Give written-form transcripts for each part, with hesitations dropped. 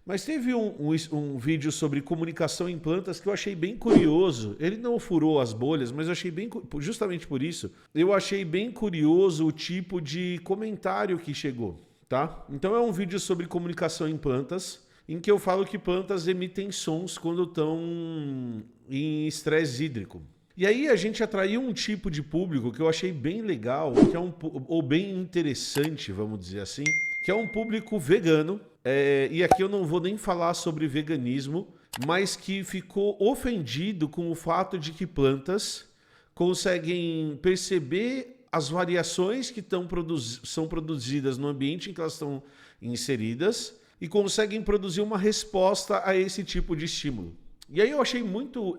Mas teve um vídeo sobre comunicação em plantas que eu achei bem curioso. Ele não furou as bolhas, mas eu achei bem, justamente por isso, eu achei bem curioso o tipo de comentário que chegou, tá? Então é um vídeo sobre comunicação em plantas, em que eu falo que plantas emitem sons quando estão em estresse hídrico. E aí a gente atraiu um tipo de público que eu achei bem legal, que é ou bem interessante, vamos dizer assim, que é um público vegano. E aqui eu não vou nem falar sobre veganismo, mas que ficou ofendido com o fato de que plantas conseguem perceber as variações que são produzidas no ambiente em que elas estão inseridas e conseguem produzir uma resposta a esse tipo de estímulo. E aí eu achei muito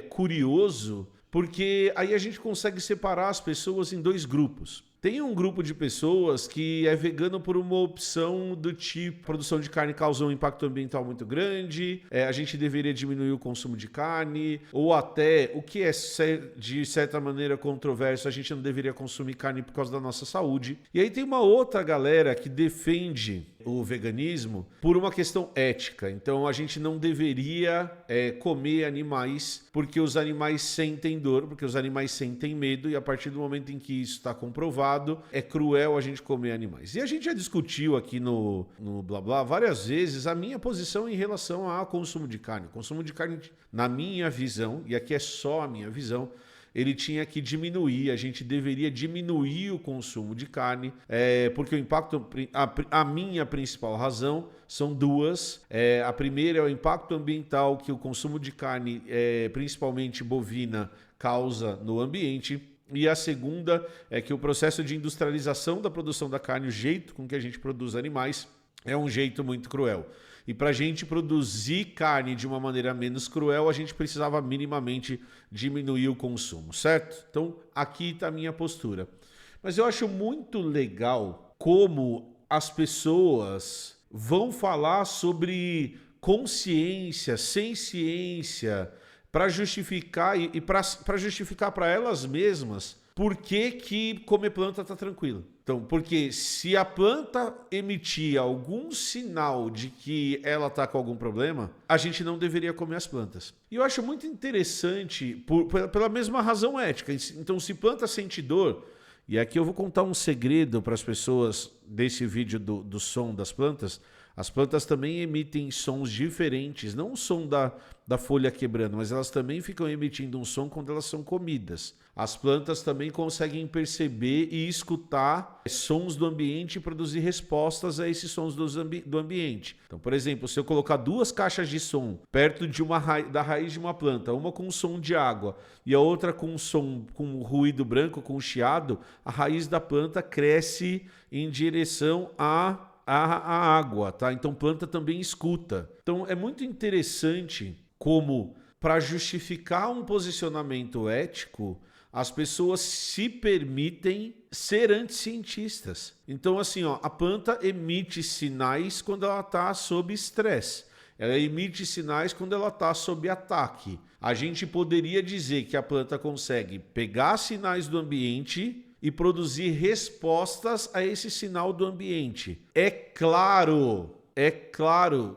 curioso, porque aí a gente consegue separar as pessoas em dois grupos. Tem um grupo de pessoas que é vegano por uma opção do tipo: produção de carne causa um impacto ambiental muito grande, a gente deveria diminuir o consumo de carne, ou até, o que é de certa maneira controverso, a gente não deveria consumir carne por causa da nossa saúde. E aí tem uma outra galera que defende o veganismo por uma questão ética. Então a gente não deveria comer animais porque os animais sentem dor, porque os animais sentem medo, e a partir do momento em que isso está comprovado, é cruel a gente comer animais. E a gente já discutiu aqui no Blá Blá várias vezes a minha posição em relação ao consumo de carne. O consumo de carne, na minha visão, e aqui é só a minha visão, ele tinha que diminuir, a gente deveria diminuir o consumo de carne, porque o impacto, a minha principal razão são duas. A primeira é o impacto ambiental que o consumo de carne, principalmente bovina, causa no ambiente. E a segunda é que o processo de industrialização da produção da carne, o jeito com que a gente produz animais, é um jeito muito cruel. E para a gente produzir carne de uma maneira menos cruel, a gente precisava minimamente diminuir o consumo, certo? Então, aqui está a minha postura. Mas eu acho muito legal como as pessoas vão falar sobre consciência, sem ciência, para justificar e para justificar para elas mesmas por que comer planta está tranquilo. Então, porque se a planta emitir algum sinal de que ela está com algum problema, a gente não deveria comer as plantas. E eu acho muito interessante pela mesma razão ética. Então, se planta sente dor, e aqui eu vou contar um segredo para as pessoas desse vídeo do som das plantas. As plantas também emitem sons diferentes, não o som da folha quebrando, mas elas também ficam emitindo um som quando elas são comidas. As plantas também conseguem perceber e escutar sons do ambiente e produzir respostas a esses sons do ambiente. Então, por exemplo, se eu colocar duas caixas de som perto de da raiz de uma planta, uma com som de água e a outra com som com ruído branco, com chiado, a raiz da planta cresce em direção a água, tá? Então planta também escuta. Então é muito interessante como, para justificar um posicionamento ético, as pessoas se permitem ser anticientistas. Então assim, a planta emite sinais quando ela está sob estresse. Ela emite sinais quando ela está sob ataque. A gente poderia dizer que a planta consegue pegar sinais do ambiente e produzir respostas a esse sinal do ambiente. É claro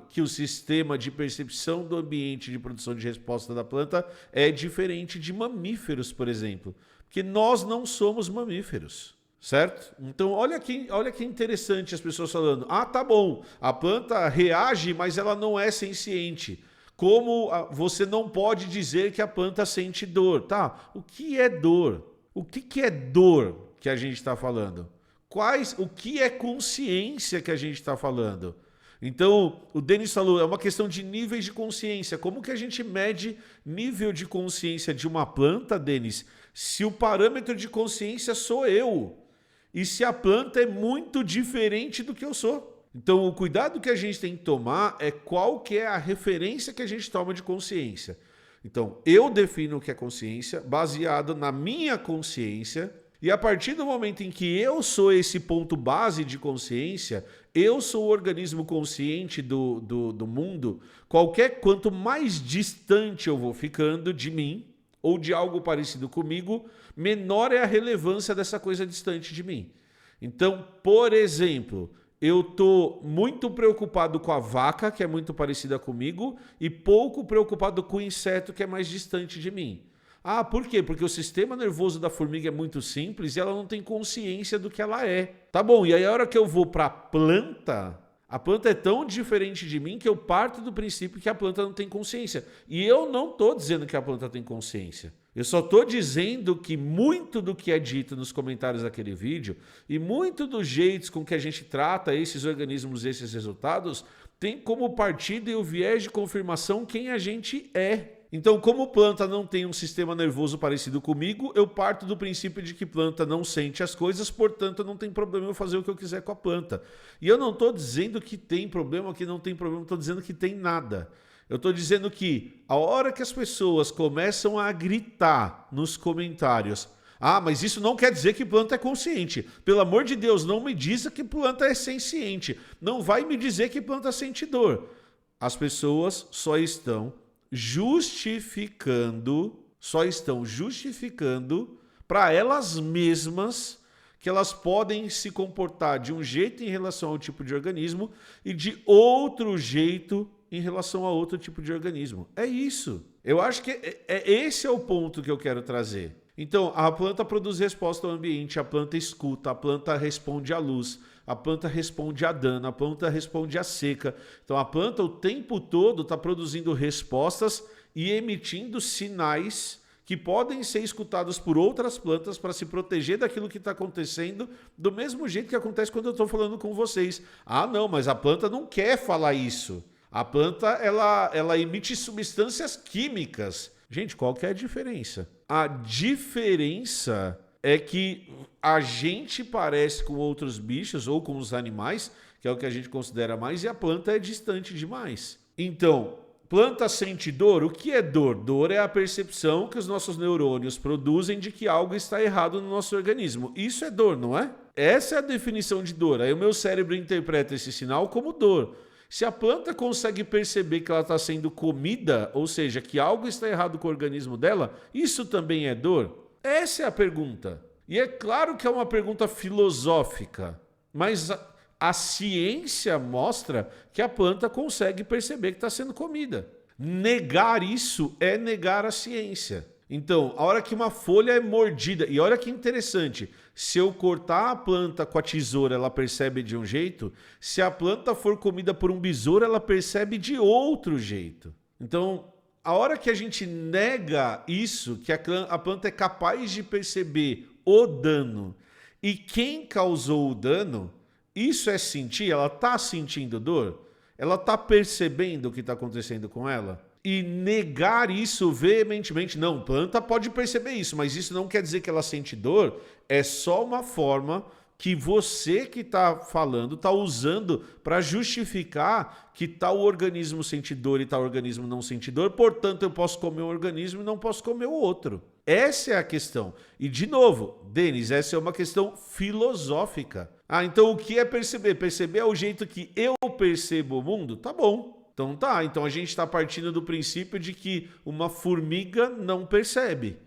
que o sistema de percepção do ambiente de produção de resposta da planta é diferente de mamíferos, por exemplo, porque nós não somos mamíferos, certo? Então olha que interessante as pessoas falando: tá bom, a planta reage, mas ela não é senciente. Como você não pode dizer que a planta sente dor, tá? O que é dor? O que é dor que a gente está falando? O que é consciência que a gente está falando? Então, o Denis falou, é uma questão de níveis de consciência. Como que a gente mede nível de consciência de uma planta, Denis, se o parâmetro de consciência sou eu? E se a planta é muito diferente do que eu sou? Então, o cuidado que a gente tem que tomar é qual que é a referência que a gente toma de consciência. Então, eu defino o que é consciência baseado na minha consciência, e a partir do momento em que eu sou esse ponto base de consciência, eu sou o organismo consciente do mundo, quanto mais distante eu vou ficando de mim ou de algo parecido comigo, menor é a relevância dessa coisa distante de mim. Então, por exemplo, eu tô muito preocupado com a vaca, que é muito parecida comigo, e pouco preocupado com o inseto, que é mais distante de mim. Ah, por quê? Porque o sistema nervoso da formiga é muito simples e ela não tem consciência do que ela é. Tá bom, e aí a hora que eu vou para a planta é tão diferente de mim que eu parto do princípio que a planta não tem consciência. E eu não tô dizendo que a planta tem consciência. Eu só tô dizendo que muito do que é dito nos comentários daquele vídeo e muito dos jeitos com que a gente trata esses organismos, esses resultados, tem como partida e o viés de confirmação quem a gente é. Então, como planta não tem um sistema nervoso parecido comigo, eu parto do princípio de que planta não sente as coisas, portanto, não tem problema eu fazer o que eu quiser com a planta. E eu não estou dizendo que tem problema, que não tem problema, estou dizendo que tem nada. Eu estou dizendo que a hora que as pessoas começam a gritar nos comentários, ah, mas isso não quer dizer que planta é consciente. Pelo amor de Deus, não me diz que planta é senciente. Não vai me dizer que planta sente dor. As pessoas só estão justificando para elas mesmas que elas podem se comportar de um jeito em relação ao tipo de organismo e de outro jeito em relação a outro tipo de organismo. É isso. Eu acho que esse é o ponto que eu quero trazer. Então, a planta produz resposta ao ambiente, a planta escuta, a planta responde à luz, a planta responde a dano, a planta responde à seca. Então, a planta o tempo todo está produzindo respostas e emitindo sinais que podem ser escutados por outras plantas para se proteger daquilo que está acontecendo, do mesmo jeito que acontece quando eu estou falando com vocês. Ah, não, mas a planta não quer falar isso. A planta, ela emite substâncias químicas. Gente, qual que é a diferença? A diferença é que a gente parece com outros bichos ou com os animais, que é o que a gente considera mais, e a planta é distante demais. Então, planta sente dor? O que é dor? Dor é a percepção que os nossos neurônios produzem de que algo está errado no nosso organismo. Isso é dor, não é? Essa é a definição de dor. Aí o meu cérebro interpreta esse sinal como dor. Se a planta consegue perceber que ela está sendo comida, ou seja, que algo está errado com o organismo dela, isso também é dor? Essa é a pergunta. E é claro que é uma pergunta filosófica, mas a ciência mostra que a planta consegue perceber que está sendo comida. Negar isso é negar a ciência. Então, a hora que uma folha é mordida, e olha que interessante, se eu cortar a planta com a tesoura, ela percebe de um jeito, se a planta for comida por um besouro, ela percebe de outro jeito. Então, a hora que a gente nega isso, que a planta é capaz de perceber o dano e quem causou o dano, isso é sentir, ela está sentindo dor? Ela está percebendo o que está acontecendo com ela? E negar isso veementemente, não, planta pode perceber isso, mas isso não quer dizer que ela sente dor, é só uma forma que você que está falando está usando para justificar que tal organismo sente dor e tal organismo não sente dor, portanto eu posso comer um organismo e não posso comer o outro. Essa é a questão. E de novo, Denis, essa é uma questão filosófica. Ah, então o que é perceber? Perceber é o jeito que eu percebo o mundo? Tá bom. Então tá, então a gente está partindo do princípio de que uma formiga não percebe.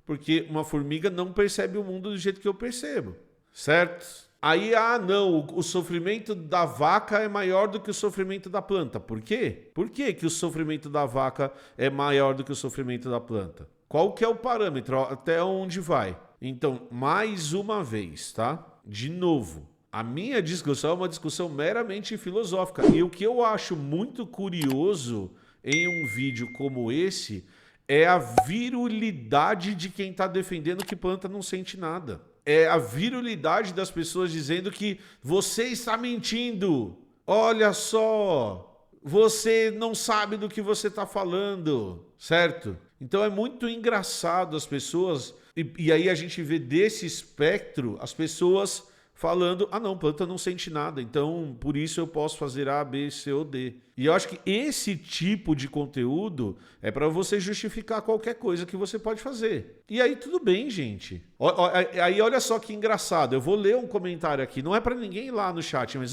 Porque uma formiga não percebe o mundo do jeito que eu percebo. Certo? Aí, não, o sofrimento da vaca é maior do que o sofrimento da planta. Por quê? Por que que o sofrimento da vaca é maior do que o sofrimento da planta? Qual que é o parâmetro? Até onde vai? Então, mais uma vez, tá? De novo, a minha discussão é uma discussão meramente filosófica. E o que eu acho muito curioso em um vídeo como esse é a virulidade de quem está defendendo que planta não sente nada. É a virulidade das pessoas dizendo que você está mentindo. Olha só, você não sabe do que você está falando, certo? Então é muito engraçado as pessoas, e aí a gente vê desse espectro as pessoas falando, não, planta não sente nada, então por isso eu posso fazer A, B, C ou D. E eu acho que esse tipo de conteúdo é para você justificar qualquer coisa que você pode fazer. E aí tudo bem, gente. Aí olha só que engraçado, eu vou ler um comentário aqui, não é para ninguém ir lá no chat, mas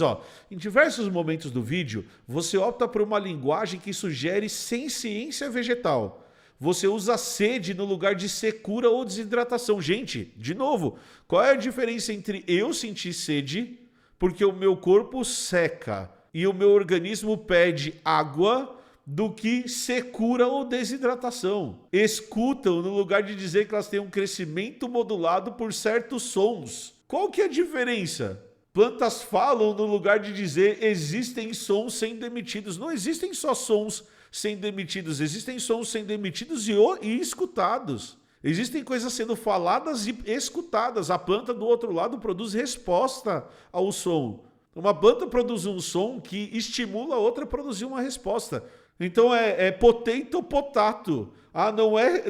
em diversos momentos do vídeo, você opta por uma linguagem que sugere ciência vegetal. Você usa sede no lugar de secura ou desidratação. Gente, de novo, qual é a diferença entre eu sentir sede, porque o meu corpo seca e o meu organismo pede água do que secura ou desidratação. Escutam no lugar de dizer que elas têm um crescimento modulado por certos sons. Qual que é a diferença? Plantas falam no lugar de dizer existem sons sendo emitidos. Não existem só sons sendo emitidos, existem sons sendo emitidos e escutados. Existem coisas sendo faladas e escutadas. A planta do outro lado produz resposta ao som. Uma planta produz um som que estimula a outra a produzir uma resposta. Então é potato, potato.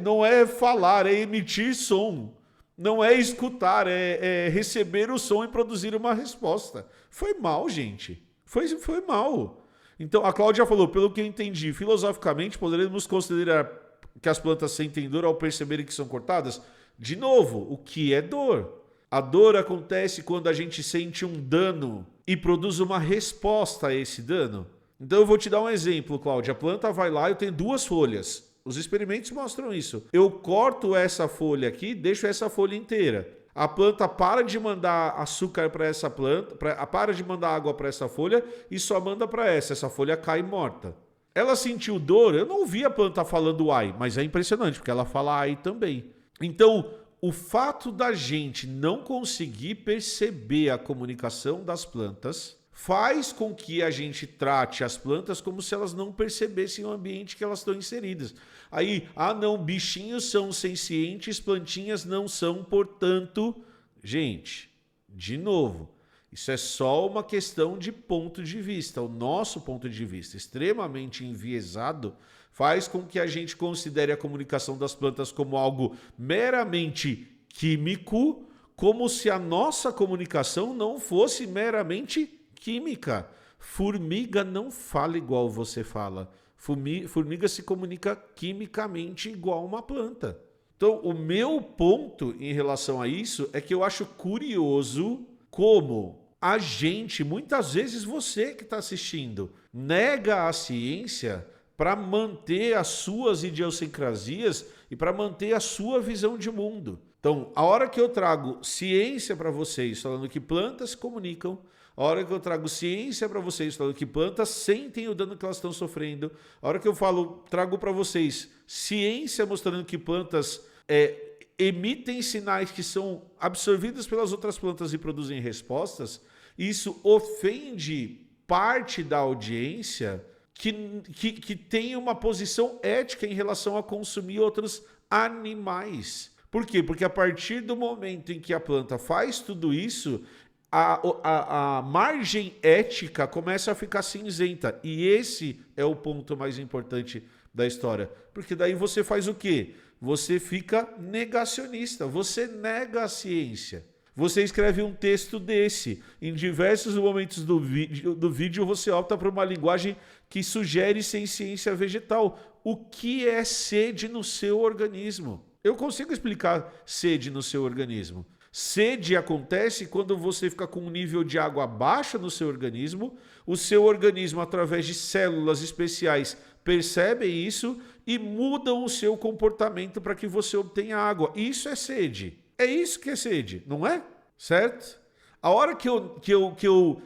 Não é falar, é emitir som. Não é escutar, é receber o som e produzir uma resposta. Foi mal, gente. Foi mal. Então, a Cláudia falou, pelo que eu entendi, filosoficamente, poderíamos considerar que as plantas sentem dor ao perceberem que são cortadas? De novo, o que é dor? A dor acontece quando a gente sente um dano e produz uma resposta a esse dano. Então, eu vou te dar um exemplo, Cláudia. A planta vai lá, eu tenho 2 folhas. Os experimentos mostram isso. Eu corto essa folha aqui, deixo essa folha inteira. A planta para de mandar açúcar para essa planta, para de mandar água para essa folha e só manda para essa. Essa folha cai morta. Ela sentiu dor? Eu não ouvi a planta falando ai, mas é impressionante, porque ela fala ai também. Então, o fato da gente não conseguir perceber a comunicação das plantas faz com que a gente trate as plantas como se elas não percebessem o ambiente que elas estão inseridas. Aí, não, bichinhos são sencientes, plantinhas não são, portanto... Gente, de novo, isso é só uma questão de ponto de vista. O nosso ponto de vista, extremamente enviesado, faz com que a gente considere a comunicação das plantas como algo meramente químico, como se a nossa comunicação não fosse meramente química. Formiga não fala igual você fala. Formiga se comunica quimicamente igual uma planta. Então, o meu ponto em relação a isso é que eu acho curioso como a gente, muitas vezes você que está assistindo, nega a ciência para manter as suas idiosincrasias e para manter a sua visão de mundo. Então, a hora que eu trago ciência para vocês, falando que plantas se comunicam, a hora que eu trago ciência para vocês, falando que plantas sentem o dano que elas estão sofrendo, a hora que eu trago para vocês ciência mostrando que plantas emitem sinais que são absorvidos pelas outras plantas e produzem respostas, isso ofende parte da audiência que tem uma posição ética em relação a consumir outros animais. Por quê? Porque a partir do momento em que a planta faz tudo isso, a margem ética começa a ficar cinzenta. E esse é o ponto mais importante da história. Porque daí você faz o quê? Você fica negacionista. Você nega a ciência. Você escreve um texto desse. Em diversos momentos do vídeo você opta por uma linguagem que sugere ciência vegetal. O que é sede no seu organismo? Eu consigo explicar sede no seu organismo. Sede acontece quando você fica com um nível de água baixo no seu organismo, o seu organismo, através de células especiais, percebe isso e mudam o seu comportamento para que você obtenha água. Isso é sede. É isso que é sede, não é? Certo? A hora que eu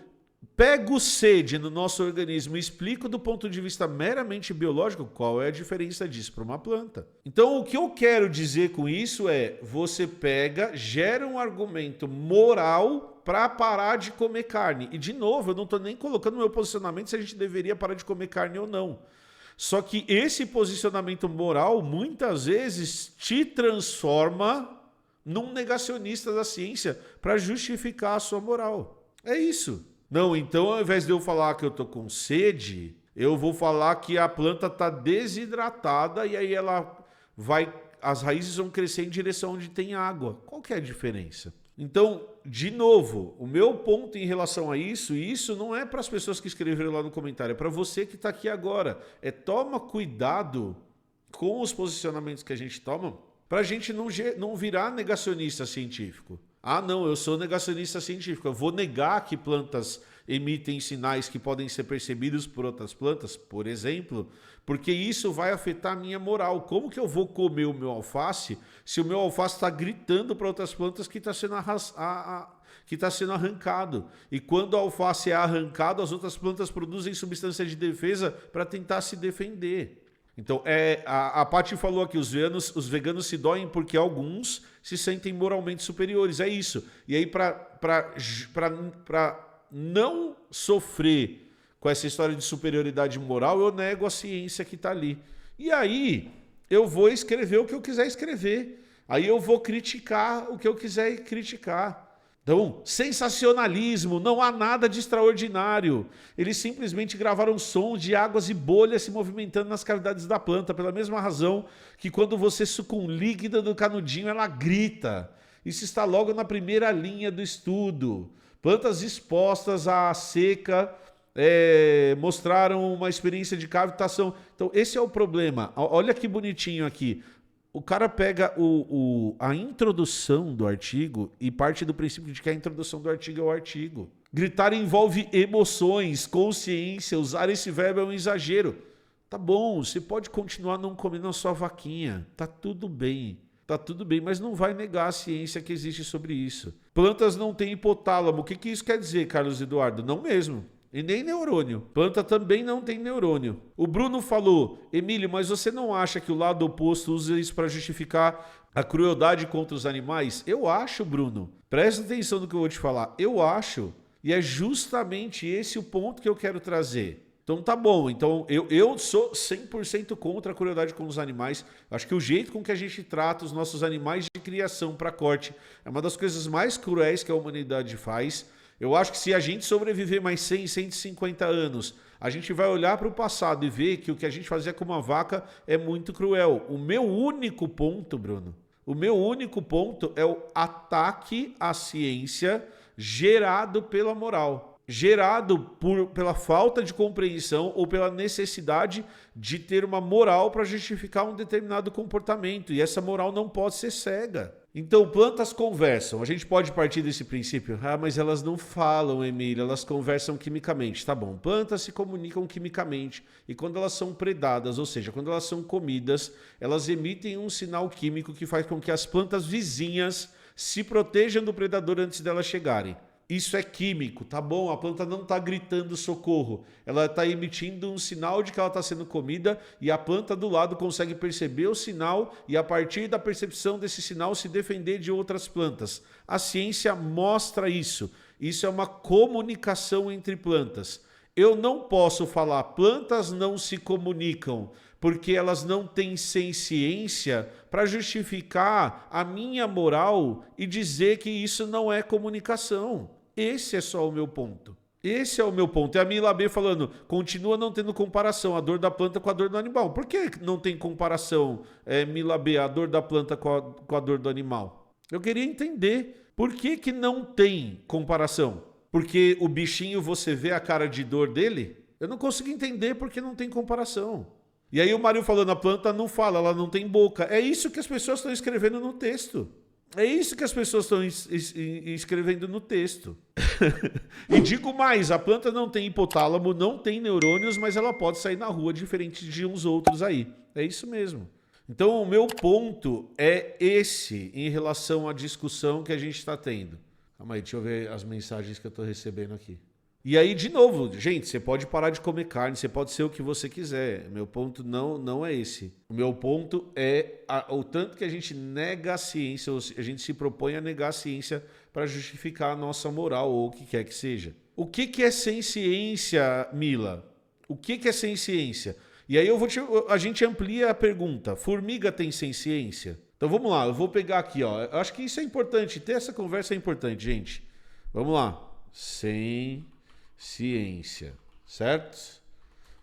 pego sede no nosso organismo e explico do ponto de vista meramente biológico qual é a diferença disso para uma planta. Então, o que eu quero dizer com isso é, você gera um argumento moral para parar de comer carne. E, de novo, eu não estou nem colocando meu posicionamento se a gente deveria parar de comer carne ou não. Só que esse posicionamento moral, muitas vezes, te transforma num negacionista da ciência para justificar a sua moral. É isso. Não, então ao invés de eu falar que eu tô com sede, eu vou falar que a planta tá desidratada e aí as raízes vão crescer em direção onde tem água. Qual que é a diferença? Então, de novo, o meu ponto em relação a isso não é para as pessoas que escreveram lá no comentário, é para você que está aqui agora. Toma cuidado com os posicionamentos que a gente toma para a gente não virar negacionista científico. Não, eu sou negacionista científico. Eu vou negar que plantas emitem sinais que podem ser percebidos por outras plantas, por exemplo, porque isso vai afetar a minha moral. Como que eu vou comer o meu alface se o meu alface está gritando para outras plantas que está sendo que está sendo arrancado. E quando a alface é arrancado, as outras plantas produzem substância de defesa para tentar se defender. Então, a Paty falou aqui, os veganos se doem porque alguns se sentem moralmente superiores. É isso. E aí, para não sofrer com essa história de superioridade moral, eu nego a ciência que está ali. E aí, eu vou escrever o que eu quiser escrever. Aí eu vou criticar o que eu quiser criticar. Então, sensacionalismo, não há nada de extraordinário. Eles simplesmente gravaram som de águas e bolhas se movimentando nas cavidades da planta, pela mesma razão que quando você suca um líquido do canudinho, ela grita. Isso está logo na primeira linha do estudo. Plantas expostas à seca mostraram uma experiência de cavitação. Então, esse é o problema. Olha que bonitinho aqui. O cara pega a introdução do artigo e parte do princípio de que a introdução do artigo é o artigo. Gritar envolve emoções, consciência, usar esse verbo é um exagero. Tá bom, você pode continuar não comendo a sua vaquinha, tá tudo bem. Tá tudo bem, mas não vai negar a ciência que existe sobre isso. Plantas não têm hipotálamo. O que isso quer dizer, Carlos Eduardo? Não mesmo. E nem neurônio. Planta também não tem neurônio. O Bruno falou, Emílio, mas você não acha que o lado oposto usa isso para justificar a crueldade contra os animais? Eu acho, Bruno. Presta atenção no que eu vou te falar. Eu acho. E é justamente esse o ponto que eu quero trazer. Então tá bom. Então eu sou 100% contra a crueldade com os animais. Acho que o jeito com que a gente trata os nossos animais de criação para corte é uma das coisas mais cruéis que a humanidade faz. Eu acho que se a gente sobreviver mais 100, 150 anos, a gente vai olhar para o passado e ver que o que a gente fazia com uma vaca é muito cruel. O meu único ponto, Bruno, é o ataque à ciência gerado pela moral. Gerado pela falta de compreensão ou pela necessidade de ter uma moral para justificar um determinado comportamento. E essa moral não pode ser cega. Então, plantas conversam. A gente pode partir desse princípio? Ah, mas elas não falam, Emílio, elas conversam quimicamente. Tá bom, plantas se comunicam quimicamente. E quando elas são predadas, ou seja, quando elas são comidas, elas emitem um sinal químico que faz com que as plantas vizinhas se protejam do predador antes delas chegarem. Isso é químico, tá bom? A planta não está gritando socorro. Ela está emitindo um sinal de que ela está sendo comida e a planta do lado consegue perceber o sinal e a partir da percepção desse sinal se defender de outras plantas. A ciência mostra isso. Isso é uma comunicação entre plantas. Eu não posso falar plantas não se comunicam porque elas não têm ciência para justificar a minha moral e dizer que isso não é comunicação. Esse é só o meu ponto. Esse é o meu ponto. É a Mila B falando, continua não tendo comparação a dor da planta com a dor do animal. Por que não tem comparação, Mila B, a dor da planta com a dor do animal? Eu queria entender por que não tem comparação. Porque o bichinho, você vê a cara de dor dele? Eu não consigo entender porque não tem comparação. E aí o Mário falando, a planta não fala, ela não tem boca. É isso que as pessoas estão escrevendo no texto. É isso que as pessoas estão escrevendo no texto. E digo mais, a planta não tem hipotálamo, não tem neurônios, mas ela pode sair na rua diferente de uns outros aí. É isso mesmo. Então o meu ponto é esse em relação à discussão que a gente está tendo. Calma aí, deixa eu ver as mensagens que eu estou recebendo aqui. E aí, de novo, gente, você pode parar de comer carne, você pode ser o que você quiser. Meu ponto não é esse. O meu ponto é o tanto que a gente nega a ciência, ou a gente se propõe a negar a ciência para justificar a nossa moral ou o que quer que seja. O que é sem ciência, Mila? O que é sem ciência? E aí a gente amplia a pergunta. Formiga tem sem ciência? Então vamos lá, eu vou pegar aqui, ó. Eu acho que isso é importante, ter essa conversa é importante, gente. Vamos lá. Sem ciência, certo?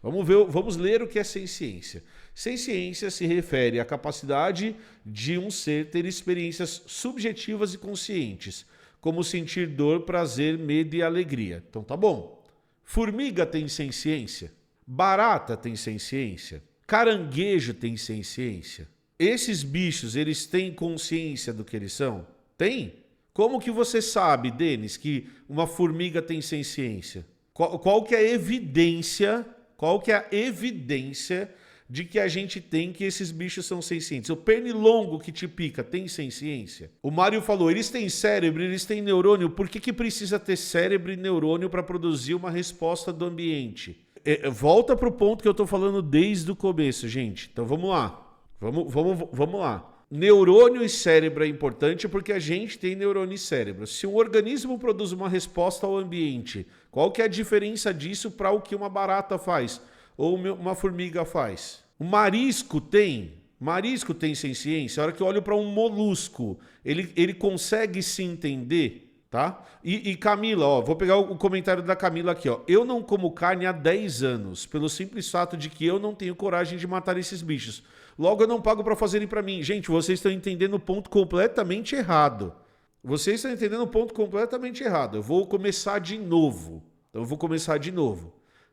Vamos ler o que é sem ciência. Sem ciência se refere à capacidade de um ser ter experiências subjetivas e conscientes, como sentir dor, prazer, medo e alegria. Então tá bom. Formiga tem sem ciência? Barata tem sem ciência? Caranguejo tem sem ciência? Esses bichos, eles têm consciência do que eles são? Tem? Como que você sabe, Denis, que uma formiga tem sem ciência? Qual que é a evidência de que a gente tem que esses bichos são sencientes. O pernilongo que te pica tem senciência? O Mário falou, eles têm cérebro, eles têm neurônio. Por que precisa ter cérebro e neurônio para produzir uma resposta do ambiente? Volta para o ponto que eu estou falando desde o começo, gente. Então vamos lá. Vamos lá. Neurônio e cérebro é importante porque a gente tem neurônio e cérebro. Se um organismo produz uma resposta ao ambiente, qual que é a diferença disso para o que uma barata faz? Ou uma formiga faz? O marisco tem senciência. A hora que eu olho para um molusco, ele consegue se entender, tá? E Camila, ó, vou pegar o comentário da Camila aqui, ó. Eu não como carne há 10 anos, pelo simples fato de que eu não tenho coragem de matar esses bichos. Logo, eu não pago para fazerem para mim. Gente, vocês estão entendendo o ponto completamente errado. Vocês estão entendendo o ponto completamente errado. Eu vou começar de novo.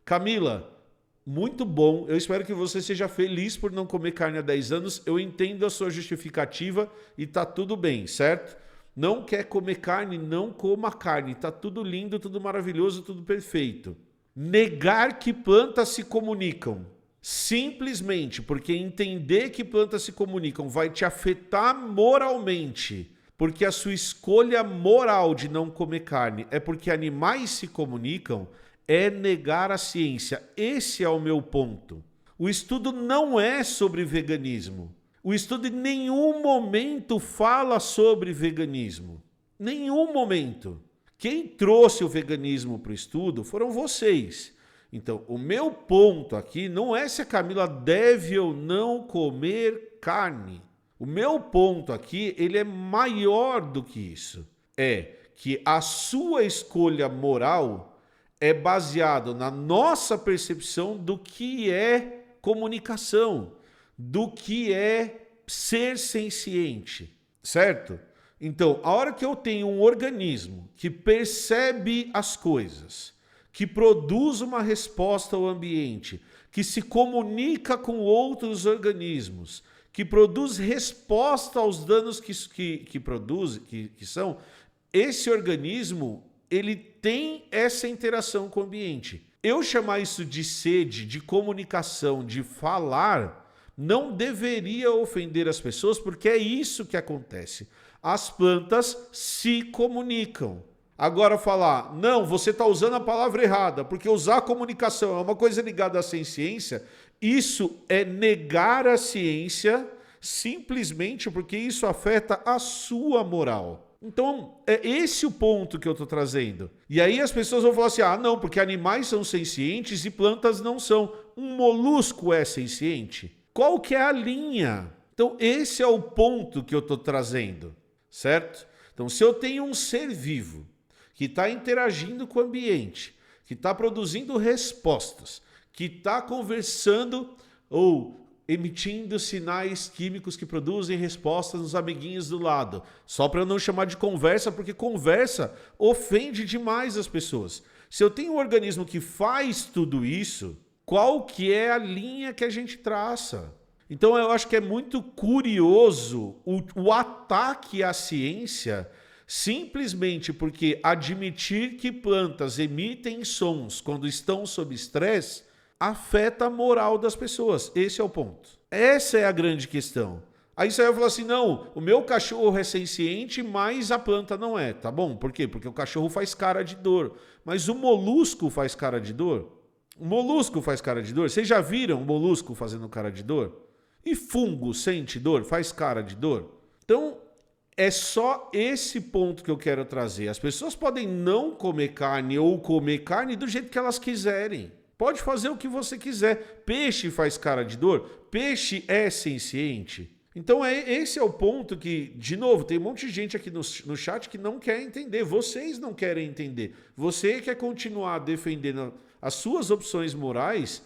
Camila, muito bom. Eu espero que você seja feliz por não comer carne há 10 anos. Eu entendo a sua justificativa e tá tudo bem, certo? Não quer comer carne, não coma carne. Tá tudo lindo, tudo maravilhoso, tudo perfeito. Negar que plantas se comunicam. Simplesmente porque entender que plantas se comunicam vai te afetar moralmente, porque a sua escolha moral de não comer carne é porque animais se comunicam, é negar a ciência. Esse é o meu ponto. O estudo não é sobre veganismo. O estudo em nenhum momento fala sobre veganismo. Nenhum momento. Quem trouxe o veganismo para o estudo foram vocês. Então, o meu ponto aqui não é se a Camila deve ou não comer carne. O meu ponto aqui, ele é maior do que isso. É que a sua escolha moral é baseada na nossa percepção do que é comunicação, do que é ser senciente, certo? Então, a hora que eu tenho um organismo que percebe as coisas, que produz uma resposta ao ambiente, que se comunica com outros organismos, que produz resposta aos danos que são, esse organismo, ele tem essa interação com o ambiente. Eu chamar isso de sede, de comunicação, de falar, não deveria ofender as pessoas, porque é isso que acontece. As plantas se comunicam. Agora falar, não, você está usando a palavra errada, porque usar a comunicação é uma coisa ligada à ciência, isso é negar a ciência simplesmente porque isso afeta a sua moral. Então, é esse o ponto que eu estou trazendo. E aí as pessoas vão falar assim, não, porque animais são sencientes e plantas não são. Um molusco é senciente? Qual que é a linha? Então, esse é o ponto que eu estou trazendo, certo? Então, se eu tenho um ser vivo que está interagindo com o ambiente, que está produzindo respostas, que está conversando ou emitindo sinais químicos que produzem respostas nos amiguinhos do lado. Só para eu não chamar de conversa, porque conversa ofende demais as pessoas. Se eu tenho um organismo que faz tudo isso, qual que é a linha que a gente traça? Então eu acho que é muito curioso o ataque à ciência, simplesmente porque admitir que plantas emitem sons quando estão sob estresse afeta a moral das pessoas. Esse é o ponto. Essa é a grande questão. Aí você vai falar assim, não, o meu cachorro é senciente, mas a planta não é. Tá bom? Por quê? Porque o cachorro faz cara de dor. Mas o molusco faz cara de dor? O molusco faz cara de dor? Vocês já viram o molusco fazendo cara de dor? E fungo sente dor? Faz cara de dor? Então, é só esse ponto que eu quero trazer. As pessoas podem não comer carne ou comer carne do jeito que elas quiserem. Pode fazer o que você quiser. Peixe faz cara de dor? Peixe é senciente? Então esse é o ponto que, de novo, tem um monte de gente aqui no chat que não quer entender. Vocês não querem entender. Você quer continuar defendendo as suas opções morais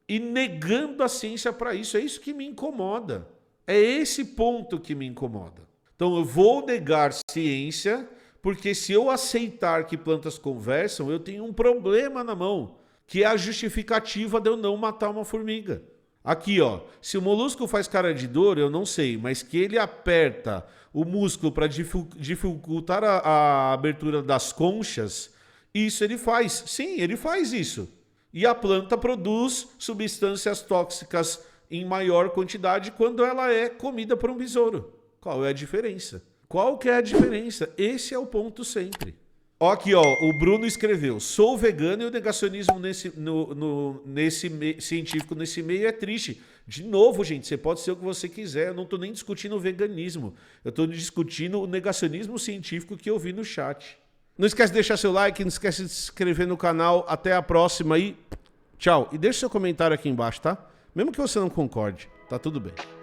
e negando a ciência para isso. É isso que me incomoda. É esse ponto que me incomoda. Então eu vou negar ciência, porque se eu aceitar que plantas conversam, eu tenho um problema na mão, que é a justificativa de eu não matar uma formiga. Aqui, ó, se o molusco faz cara de dor, eu não sei, mas que ele aperta o músculo para dificultar a abertura das conchas, isso ele faz. Sim, ele faz isso. E a planta produz substâncias tóxicas em maior quantidade quando ela é comida por um besouro. Qual é a diferença? Qual que é a diferença? Esse é o ponto sempre. Ó, aqui, ó, o Bruno escreveu: sou vegano e o negacionismo científico nesse meio é triste. De novo, gente, você pode ser o que você quiser. Eu não estou nem discutindo o veganismo. Eu estou discutindo o negacionismo científico que eu vi no chat. Não esquece de deixar seu like, não esquece de se inscrever no canal. Até a próxima aí. Tchau. E deixa seu comentário aqui embaixo, tá? Mesmo que você não concorde, tá tudo bem.